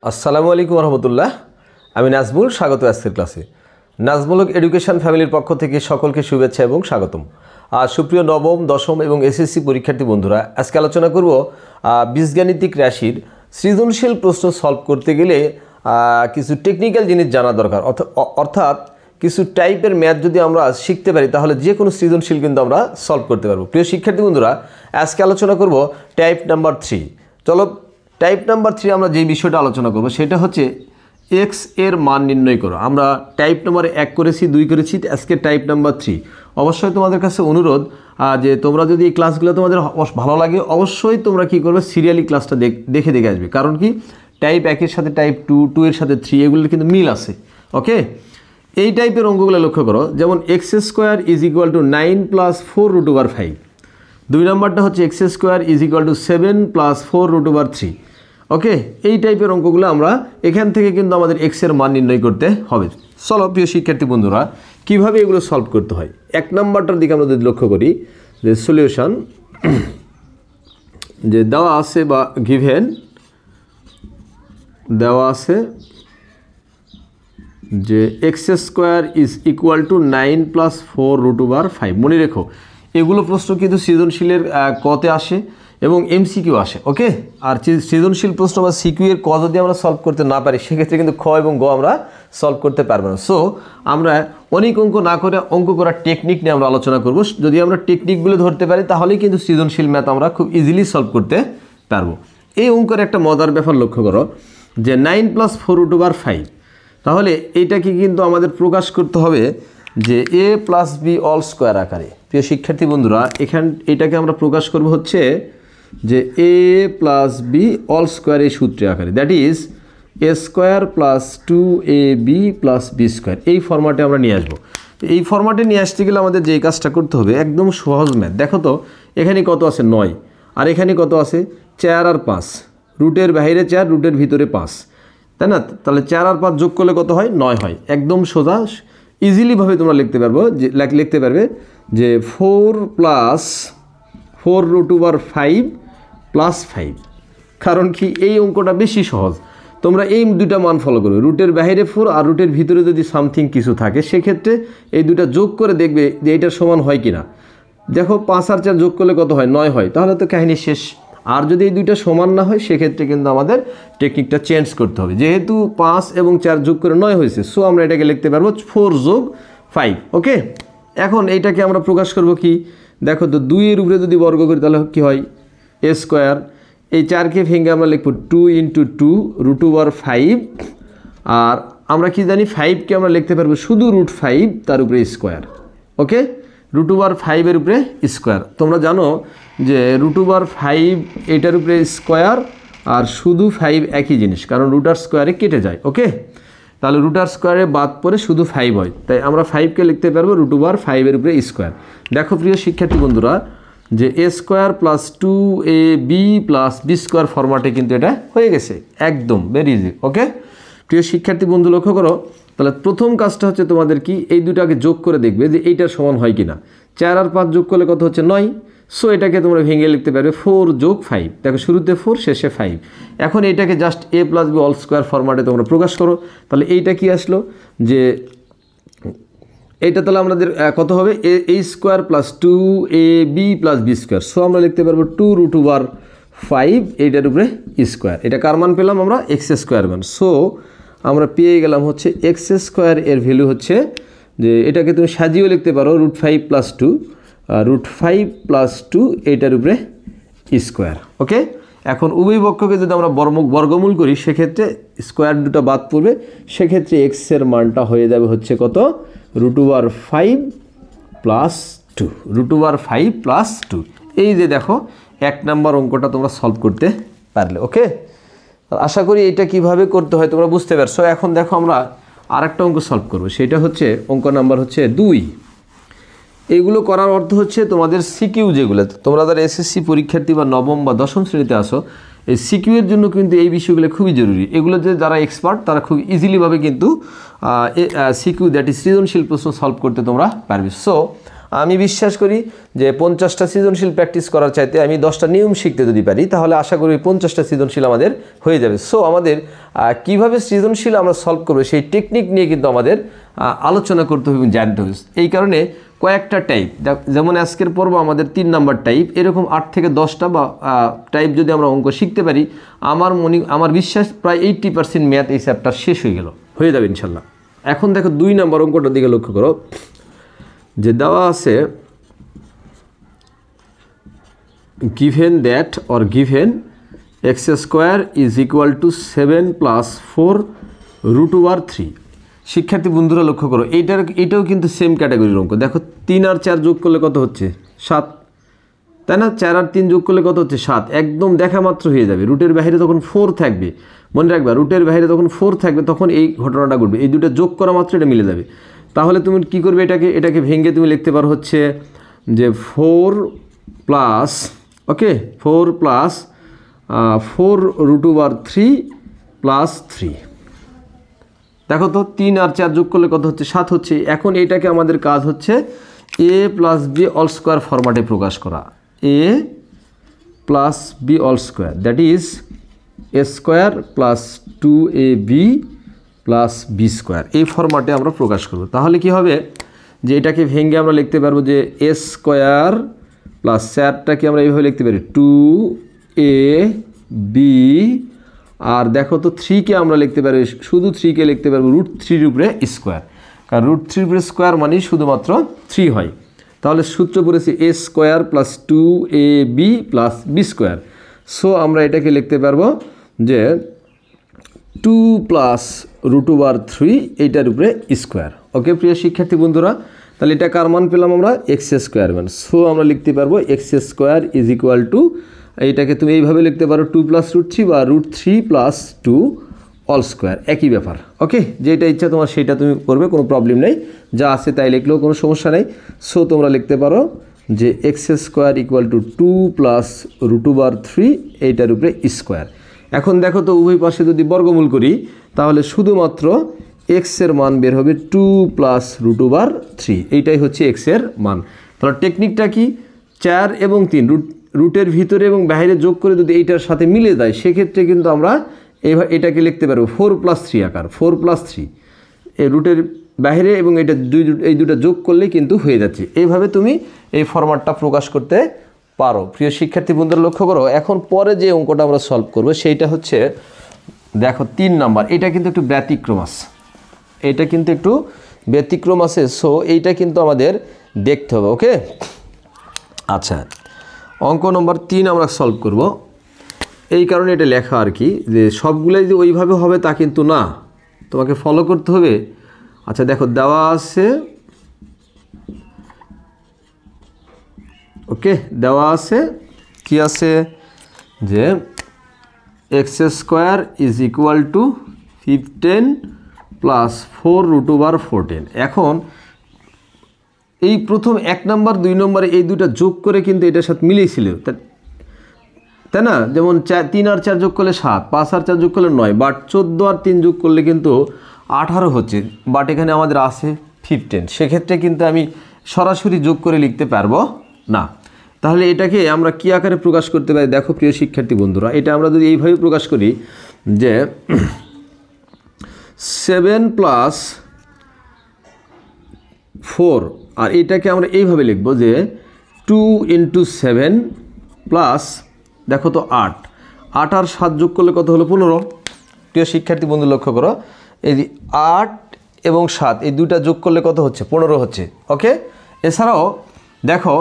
আসসালামু আলাইকুম রহমতুল্লাহ। আমি নাজমুল, স্বাগত আজকের ক্লাসে। নাজমুলক এডুকেশন ফ্যামিলির পক্ষ থেকে সকলকে শুভেচ্ছা এবং স্বাগতম। সুপ্রিয় নবম, দশম এবং এসএসসি পরীক্ষার্থী বন্ধুরা, আজকে আলোচনা করব বীজগাণিতিক রাশির সৃজনশীল প্রশ্ন সলভ করতে গেলে কিছু টেকনিক্যাল জিনিস জানা দরকার। অর্থাৎ কিছু টাইপের ম্যাথ যদি আমরা শিখতে পারি তাহলে যে কোনো সৃজনশীল কিন্তু আমরা সলভ করতে পারবো। প্রিয় শিক্ষার্থী বন্ধুরা, আজকে আলোচনা করব টাইপ নাম্বার 3। চলো, টাইপ নাম্বার 3 আমরা যে বিষয়টা আলোচনা করব সেটা হচ্ছে এক্স এর মান নির্ণয় করো। আমরা টাইপ নাম্বার 1 করেছি, 2 করেছি, আজকে টাইপ নাম্বার 3। অবশ্যই তোমাদের কাছে অনুরোধ যে তোমরা যদি এই ক্লাসগুলো তোমাদের ভালো লাগে অবশ্যই তোমরা কি করবে, সিরিয়ালি ক্লাসটা দেখে আসবে। কারণ কি, টাইপ 1 এর সাথে টাইপ 2, 2 এর সাথে 3 এগুলোর কিন্তু মিল আছে। ওকে, এই টাইপের অঙ্কগুলো লক্ষ্য করো। যেমন x square is equal to 9 + 4√5। 2 নম্বরটা হচ্ছে x square is equal to 7 + 4√3। ওকে, এই টাইপের অঙ্কগুলো আমরা এখান থেকে কিন্তু আমাদের এক্সের মান নির্ণয় করতে হবে। চলো প্রিয় শিক্ষার্থী বন্ধুরা, কীভাবে এগুলো সলভ করতে হয়। 1 নম্বরটার দিকে আমরা যদি লক্ষ্য করি যে সলিউশন যে দেওয়া আছে বা গিভেন দেওয়া আছে যে x square is equal to 9 + 4√5। মনে রেখো, এগুলো প্রশ্ন কিন্তু সৃজনশীলের কতে আসে এবং এমসিকিউ আসে। ওকে, আর সৃজনশীল প্রশ্ন বা সিকিউ এর ক যদি আমরা সলভ করতে না পারি সেক্ষেত্রে কিন্তু খ এবং গ আমরা সলভ করতে পারবো না। সো আমরা অনেক অঙ্ক না করে অঙ্ক করার টেকনিক নিয়ে আমরা আলোচনা করব। যদি আমরা টেকনিকগুলো ধরতে পারি তাহলেই কিন্তু সৃজনশীল ম্যাথ আমরা খুব ইজিলি সলভ করতে পারবো। এই অঙ্কের একটা মজার ব্যাপার লক্ষ্য করো যে 9 + 4√5। তাহলে এইটাকে কিন্তু আমাদের প্রকাশ করতে হবে যে a + b অল স্কোয়ার আকারে। প্রিয় শিক্ষার্থী বন্ধুরা, এটাকে আমরা প্রকাশ করব হচ্ছে যে a + b অল স্কোয়ার এই সূত্রে আকারে, that is a² + 2ab + b²। এই ফরম্যাটে আমরা নিয়ে আসবো। এই ফরম্যাটে নিয়ে আসতে গেলে আমাদের যেই কাজটা করতে হবে একদম সহজ ম্যাথ। দেখো তো, এখানে কত আছে 9, আর এখানে কত আছে 4 আর 5। রুটের বাইরে 4, রুটের ভিতরে 5, তাই না? তাহলে 4 আর 5 যোগ করলে কত হয়? 9 হয়। একদম সোজা, ইজিলিভাবে তোমরা লিখতে পারবে যে 4 + 4√5 + 5। কারণ কি, এই অঙ্কটা বেশি সহজ। তোমরা এই দুটা মান ফলো করবে, রুটের বাইরে 4 আর রুটের ভিতরে যদি সামথিং কিছু থাকে সেক্ষেত্রে এই দুটা যোগ করে দেখবে যে এইটার সমান হয় কিনা। দেখো, 5 আর 4 যোগ করলে কত হয়? 9 হয়। তাহলে তো কাহিনী শেষ। আর যদি এই দুইটা সমান না হয় সেক্ষেত্রে কিন্তু আমাদের টেকনিকটা চেঞ্জ করতে হবে। যেহেতু 5 এবং 4 যোগ করে 9 হয়েছে, সো আমরা এটাকে লিখতে পারবো 4 + 5। ওকে, এখন এইটাকে আমরা প্রকাশ করব কি, দেখো তো 2 এর উপরে যদি বর্গ করি তাহলে কি হয়? a square. এই 4কে ভেঙে আমরা লিখব 2 × 2√5। আর আমরা কি জানি, 5কে আমরা লিখতে পারবো শুধু √5 তার উপরে স্কোয়ার। ওকে, √5 এর উপরে স্কোয়ার। তোমরা জানো যে √5 এটার উপরে স্কোয়ার আর শুধু 5 একই জিনিস, কারণ রুটার স্কোয়ারে কেটে যায়। ওকে, তাহলে রুটার স্কোয়ারে বাদ পড়ে শুধু 5 হয়, তাই আমরা 5কে লিখতে পারবো √5 এর উপরে স্কোয়ার। দেখো প্রিয় শিক্ষার্থী বন্ধুরা, যে a² + 2ab + b² ফরম্যাটে কিন্তু এটা হয়ে গেছে, একদম ভেরি ইজি। ওকে, প্রিয় শিক্ষার্থী বন্ধু লক্ষ্য করো, তাহলে প্রথম কাজটা হচ্ছে তোমাদের কি, এই দুটাকে যোগ করে দেখবে যে এইটার সমান হয় কিনা। 4 আর 5 যোগ করলে কত হচ্ছে? 9। সো এটাকে তোমরা ভেঙে লিখতে পারবে 4 + 5। দেখো, শুরুতে 4, শেষে 5। এখন এইটাকে just a + b all square ফরম্যাটে তোমরা প্রকাশ করো। তাহলে এইটা কি আসলো যে এইটা, তাহলে আমাদের কত হবে? a² + 2ab + b²। সো আমরা লিখতে পারবো 2√5 এইটার উপরে স্কোয়ার। এটা কার মান পেলাম আমরা? x² মান। সো আমরা পেয়ে গেলাম হচ্ছে x² এর ভ্যালু হচ্ছে যে, এটাকে তুমি সাজিয়েও লিখতে পারো √5 + 2, √5 + 2 এইটার উপরে স্কোয়ার। ওকে, এখন উভয় পক্ষকে যদি আমরা বর্গমূল করি সেক্ষেত্রে স্কোয়ার দুটো বাদ পড়বে, সেক্ষেত্রে এক্সের মানটা হয়ে যাবে হচ্ছে কত? √5 + 2, √5 + 2। এই যে দেখো, 1 নম্বর অঙ্কটা তোমরা সলভ করতে পারলে। ওকে, আশা করি এইটা কিভাবে করতে হয় তোমরা বুঝতে পারছো। এখন দেখো, আমরা আরেকটা অঙ্ক সলভ করব, সেটা হচ্ছে অঙ্ক নাম্বার হচ্ছে 2। এইগুলো করার অর্থ হচ্ছে তোমাদের সিকিউ, যেগুলো তোমরা যারা এসএসসি পরীক্ষার্থী বা নবম বা দশম শ্রেণীতে আসো, এই সিকিউ এর জন্য কিন্তু এই বিষয়গুলো খুবই জরুরি। এগুলো যে যারা এক্সপার্ট তারা খুব ইজিলিভাবে কিন্তু সিকিউ, দ্যাট ইজ সৃজনশীল প্রশ্ন সলভ করতে তোমরা পারবে। সো আমি বিশ্বাস করি যে 50টা সৃজনশীল প্র্যাকটিস করার চাইতে আমি 10টা নিয়ম শিখতে যদি পারি তাহলে আশা করি 50টা সৃজনশীল আমাদের হয়ে যাবে। সো আমাদের কিভাবে সৃজনশীল আমরা সলভ করবো সেই টেকনিক নিয়ে কিন্তু আমাদের আলোচনা করতে হবে, জানতে হবে। এই কারণে কয়েকটা টাইপ, যেমন আজকের পর্ব আমাদের 3 নাম্বার টাইপ, এরকম 8 থেকে 10টা বা টাইপ যদি আমরা অঙ্ক শিখতে পারি আমার বিশ্বাস প্রায় 80% ম্যাথ এই চ্যাপ্টার শেষ হয়ে যাবে ইনশাল্লাহ। এখন দেখো 2 নাম্বার অঙ্কটার দিকে লক্ষ্য করো, যে দেওয়া আছে given that or given x square is equal to 7 plus 4 root over 3। শিক্ষার্থী বন্ধুরা লক্ষ্য করো, এটাও কিন্তু সেম ক্যাটাগরির অঙ্ক। দেখো 3 আর 4 যোগ করলে কত হচ্ছে 7, তাই না? 4 আর 3 যোগ করলে কত হচ্ছে 7, একদম দেখা মাত্র হয়ে যাবে। রুটের বাইরে তখন 4 থাকবে, মনে রাখবা রুটের বাইরে তখন 4 থাকবে, তখন এই ঘটনাটা ঘটবে। এই দুটো যোগ করা মাত্র এটা মিলে যাবে। তাহলে তুমি কি করবে, এটাকে ভেঙে তুমি লিখতে পারো হচ্ছে যে 4 প্লাস 4 রুট ওভার 3 প্লাস 3। দেখো তো 3 আর 4 যোগ করলে কত হচ্ছে 7 হচ্ছে। এখন এটাকে আমাদের কাজ হচ্ছে a plus b all square ফরম্যাটে প্রকাশ করা। a plus b all square, that is a square plus 2ab plus B square, এই ফরম্যাটে আমরা প্রকাশ করব। তাহলে কি হবে, যে এটাকে ভেঙে আমরা লিখতে পারবো যে a স্কোয়ার প্লাস 4টাকে আমরা এইভাবে লিখতে পারি 2ab, আর দেখো তো 3কে আমরা লিখতে পারি, শুধু 3কে লিখতে পারবো √3 উপরে স্কোয়ার, কারণ √3 উপরে স্কোয়ার মানে শুধুমাত্র 3 হয়। তাহলে সূত্র পড়েছি a square plus 2ab plus B square. So আমরা এটাকে লিখতে পারবো যে 2 প্লাস √3 এইটার উপরে স্কোয়ার। ওকে প্রিয় শিক্ষার্থী বন্ধুরা, তাহলে এটা কার মান পেলাম আমরা, এক্স স্কোয়ার মান। সো আমরা লিখতে পারবো x square is equal to, এইটাকে তুমি এইভাবে লিখতে পারো 2 প্লাস √3 বা √3 প্লাস 2 অল স্কোয়ার, একই ব্যাপার। ওকে, যেটা ইচ্ছা তোমার সেটা তুমি করবে, কোনো প্রবলেম নেই, যা আছে তাই লিখলেও কোনো সমস্যা নেই। সো তোমরা লিখতে পারো যে x square equal to 2 plus √3 এইটার উপরে স্কোয়ার। এখন দেখো তো উভয় পাশে যদি বর্গমূল করি তাহলে শুধুমাত্র এক্সের মান বের হবে 2 প্লাস √3, এইটাই হচ্ছে এক্সের মান। তাহলে টেকনিকটা কি, 4 এবং 3 রুটের ভিতরে এবং বাইরে যোগ করে যদি এইটার সাথে মিলে যায় সেক্ষেত্রে কিন্তু আমরা এটাকে লিখতে পারবো 4 প্লাস 3 আকার, 4 প্লাস 3 এই রুটের বাইরে এবং এটা এই দুটো যোগ করলে কিন্তু হয়ে যাচ্ছে। এইভাবে তুমি এই ফরম্যাটটা প্রকাশ করতে পারো। প্রিয় শিক্ষার্থী বন্ধুরা লক্ষ্য করো, এখন পরে যে অঙ্কটা আমরা সলভ করব সেইটা হচ্ছে দেখো 3 নাম্বার, এটা কিন্তু একটু ব্যতিক্রম আছে। সো এইটা কিন্তু আমাদের দেখতে হবে। ওকে, আচ্ছা, অঙ্ক নম্বর 3 আমরা সলভ করব। এই কারণে এটা লেখা আর কি, যে সবগুলাই যে ওইভাবে হবে তা কিন্তু না, তোমাকে ফলো করতে হবে। আচ্ছা দেখো দেওয়া আছে, ওকে দেওয়া আছে কি আছে, যে x square is equal to 15 plus 4 √14। এখন এই প্রথম 1 নম্বর 2 নম্বরে এই দুটো যোগ করে কিন্তু এটার সাথে মিলিয়েছিল, তাই না? যেমন 3 আর 4 যোগ করলে 7, 5 আর 4 যোগ করলে 9, বাট 14 আর 3 যোগ করলে কিন্তু 18 হচ্ছে, বাট এখানে আমাদের আছে 15। সেক্ষেত্রে কিন্তু আমি সরাসরি যোগ করে লিখতে পারবো না। তাহলে এটাকে আমরা কি আকারে প্রকাশ করতে পারি, দেখো প্রিয় শিক্ষার্থী বন্ধুরা, এটা আমরা যদি এইভাবে প্রকাশ করি যে 7 প্লাস 4, আর এটাকে আমরা এইভাবে লিখব যে 2 × 7 প্লাস দেখো তো 8 আর 7 যোগ করলে কত হলো 15। প্রিয় শিক্ষার্থী বন্ধু লক্ষ্য করো, এই যে 8 এবং 7 এই দুইটা যোগ করলে কত হচ্ছে 15 হচ্ছে। ওকে, এছাড়াও দেখো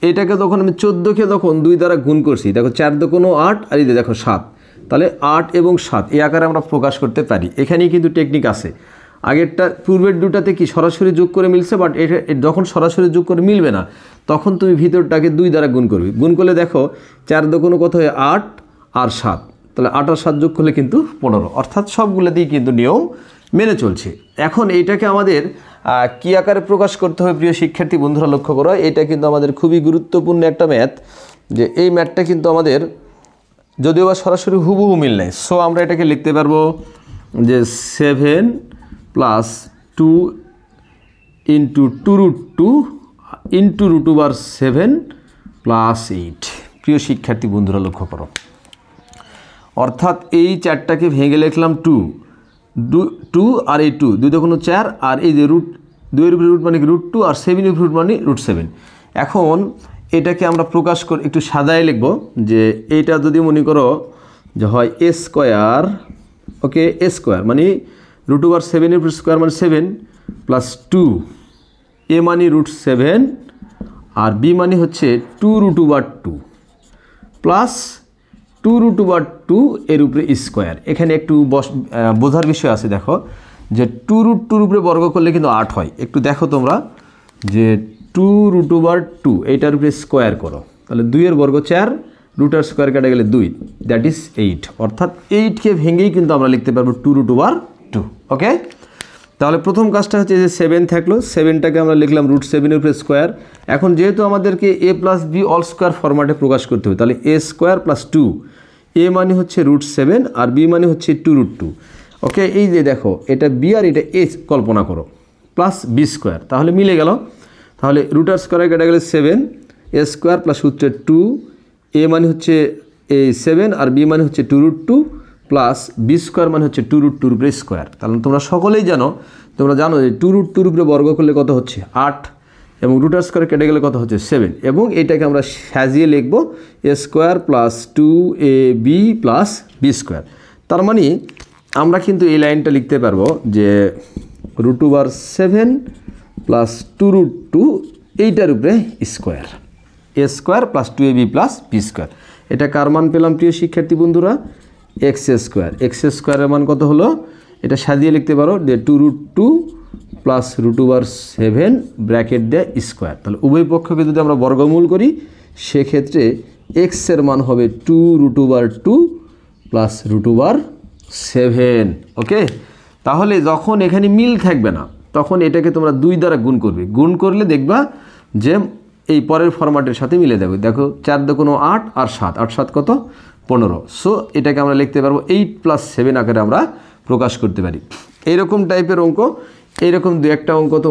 এটাকে তখন আমি 14কে তখন 2 দ্বারা গুণ করছি, দেখো 4 দোকানো 8 আর এই দেখো 7, তাহলে 8 এবং 7 এই আকারে আমরা প্রকাশ করতে পারি। এখানেই কিন্তু টেকনিক আছে। আগেরটা পূর্বের দুটাতে কি সরাসরি যোগ করে মিলছে, বাট এটা যখন সরাসরি যোগ করে মিলবে না তখন তুমি ভিতরটাকে 2 দ্বারা গুণ করবে। গুণ করলে দেখো 4 দোকানো কত হয় 8 আর 7, তাহলে 8 আর 7 যোগ করলে কিন্তু 15, অর্থাৎ সবগুলোতেই কিন্তু নিয়ম মেনে চলছে। এখন এইটাকে আমাদের কি আকারে প্রকাশ করতে হবে প্রিয় শিক্ষার্থী বন্ধুরা লক্ষ্য করো, এটা কিন্তু আমাদের খুবই গুরুত্বপূর্ণ একটা ম্যাথ, যে এই ম্যাথটা কিন্তু আমাদের যদিও বা সরাসরি হুবহু মিল নেই। সো আমরা এটাকে লিখতে পারবো যে 7 plus 2 × 2√2 into root over 7 plus 8। প্রিয় শিক্ষার্থী বন্ধুরা লক্ষ্য করো, অর্থাৎ এই 4টাকে ভেঙে লিখলাম 2 আর এই 2 2 কোনো 4, আর এই যে রুট 2 এর উপরে রুট মানে রুট 2 আর 7 এর উপরে রুট মানে রুট 7। এখন এটাকে আমরা প্রকাশ করে একটু সাদায় লিখব, যে এইটা যদি মনে করো যে হয় এ স্কোয়ার, ওকে, এ স্কোয়ার মানে রুট ওভার 7 এর স্কোয়ার মানে 7 প্লাস 2, এ মানে রুট 7 আর বি মানে হচ্ছে 2 root over 2 plus 2 root over 2 এর উপরে স্কোয়ার। এখানে একটু বোঝার বিষয় আছে, দেখো যে 2 রুট 2 উপরে বর্গ করলে কিন্তু 8 হয়। একটু দেখো তোমরা যে 2 রুট ওভার 2 এইটার উপরে স্কোয়ার করো, তাহলে 2 এর বর্গ 4, রুটার স্কোয়ার কেটে গেলে 2, দ্যাট ইজ 8। অর্থাৎ 8কে ভেঙেই কিন্তু আমরা লিখতে পারবো 2 রুট ওভার 2। ওকে, তাহলে প্রথম কাজটা হচ্ছে যে 7 থাকলো, 7টাকে আমরা লিখলাম রুট 7 এর উপরে স্কোয়ার। এখন যেহেতু আমাদেরকে a plus b all square ফরম্যাটে প্রকাশ করতে হবে, তাহলে a স্কোয়ার প্লাস 2, a মানে হচ্ছে রুট 7 আর b মানে হচ্ছে 2 রুট 2। ওকে, এই যে দেখো এটা b আর এটা a কল্পনা করো, প্লাস বি স্কোয়ার, তাহলে মিলে গেল। তাহলে রুটার স্কোয়ারে কেটে গেলে 7, a স্কোয়ার প্লাস সূত্রে 2, a মানে হচ্ছে এই 7 আর b মানে হচ্ছে 2 রুট 2 প্লাস বি স্কোয়ার মানে হচ্ছে 2 রুট 2 উপরে স্কোয়ার। তাহলে তোমরা সকলেই তোমরা জানো যে 2 রুট 2 উপরে বর্গ করলে কত হচ্ছে 8, এবং রুটার স্কোয়ার কেটে গেলে কত হচ্ছে 7, এবং এইটাকে আমরা সাজিয়ে লিখবো A square plus 2ab plus B square. তার মানে আমরা কিন্তু এই লাইনটা লিখতে পারবো যে রুট ওভার 7 প্লাস 2 রুট 2 এইটার উপরে square, A square plus 2ab plus B square. এটা কার মান পেলাম প্রিয় শিক্ষার্থী বন্ধুরা? X square. এক্স স্কোয়ারের মান কত হলো? এটা সাজিয়ে লিখতে পারো যে 2 root 2 plus root over 7 bracket দেয় স্কোয়ার। তাহলে উভয় পক্ষকে যদি আমরা বর্গমূল করি সেক্ষেত্রে এক্সের মান হবে 2 root over 2 plus root over 7। Okay, তাহলে যখন এখানে মিল থাকবে না তখন এটাকে তোমরা 2 দ্বারা গুণ করবে, গুণ করলে দেখবা যে এই পরের ফরম্যাটের সাথে মিলে যাবে। দেখো 4 দুগুণে 8 আর 7, 8 7 কত 15। সো এটাকে আমরা লিখতে পারবো 8 প্লাস 7 আকারে আমরা প্রকাশ করতে পারি। এইরকম টাইপের অঙ্ক, এইরকম দু একটা অঙ্ক তো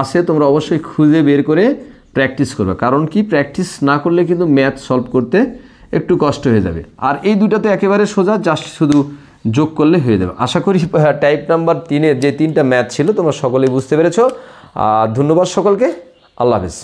আছে, তোমরা অবশ্যই খুঁজে বের করে প্র্যাকটিস করবে। কারণ কি, প্র্যাকটিস না করলে কিন্তু ম্যাথ সলভ করতে একটু কষ্ট হয়ে যাবে। আর এই দুটো তো একেবারে সোজা, জাস্ট শুধু যোগ করলে হয়ে যাবে। আশা করি টাইপ নাম্বার 3-এর যে 3টা ম্যাথ ছিল তোমরা সকলেই বুঝতে পেরেছো। ধন্যবাদ সকলকে, আল্লাহ হাফেজ।